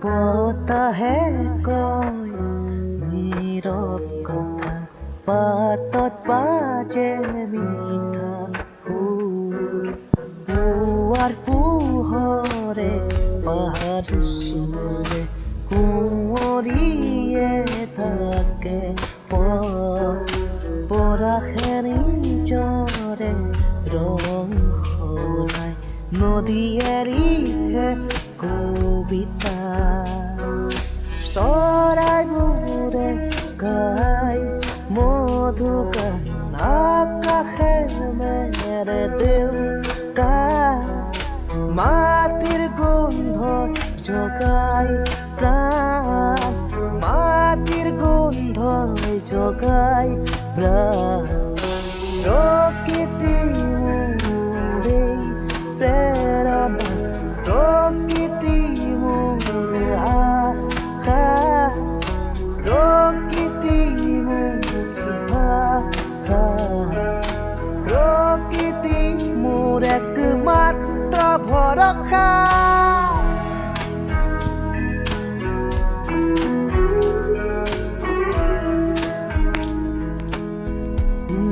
বতাহে কয় নীৰৱ কথা, পাতত বাজে মিঠা সুৰ। পুৱাৰ পোহৰে পাহাৰ চুৰে কুঁৱৰীয়ে থাকে পথ, পৰাশেৰী জৰে ৰং সৰাই নদীয়ে লিখে কবিতা। চৰাইবোৰে গাই মধুগান, আকাশে মেৰে দেউকা। মাটিৰ গোন্ধ জগাই প্ৰাণ, মাটিৰ গোন্ধ জগাই প্ৰাণ। প্ৰকৃতি মোৰে প্ৰেৰণা, প্ৰকৃতি মোৰে আশা, প্ৰকৃতি মোৰে ভাষা, প্ৰকৃতি মোৰ একমাত্ৰ ভৰসা।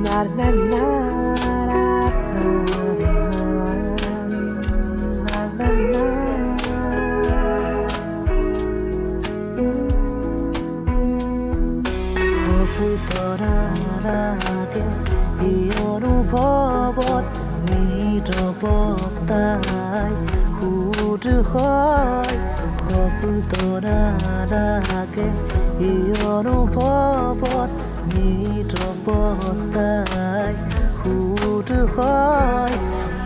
Na na na na na na na. কবুতৰাগে এই অনুভৱত নীৰৱতাই সুৰ হয়। কবুতৰাগে এই অনুভৱত নীৰৱতাই সুৰ হয়।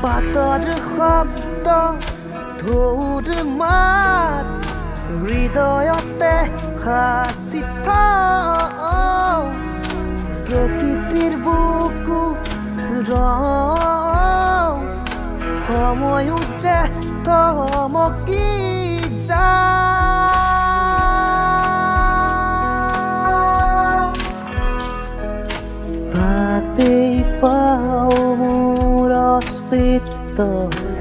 পাতৰ শব্দ ঢৌৰ মাত, হৃদয়তে সাঁচি থওঁ। প্ৰকৃতিৰ বুকুত ৰওঁ, সময়ো যে থমকি যায়। তাতেই পাওঁ মোৰ অস্তিত্ব,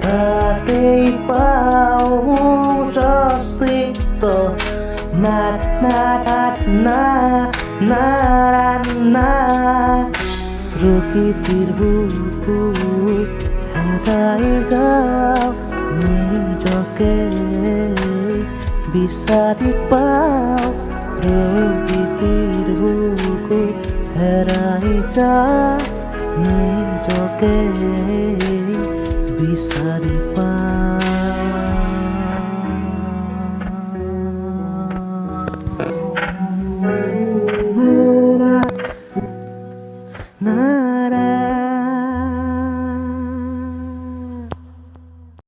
তাতেই পাওঁ মোৰ অস্তিত্ব। না না না না না, প্ৰকৃতিৰ বুকুত হেৰাই যাওঁ নিজকে বিচাৰি পাওঁ। প্ৰকৃতিৰ বুকুত হেৰাই যাওঁ নিজকে বিচাৰি পাওঁ। Na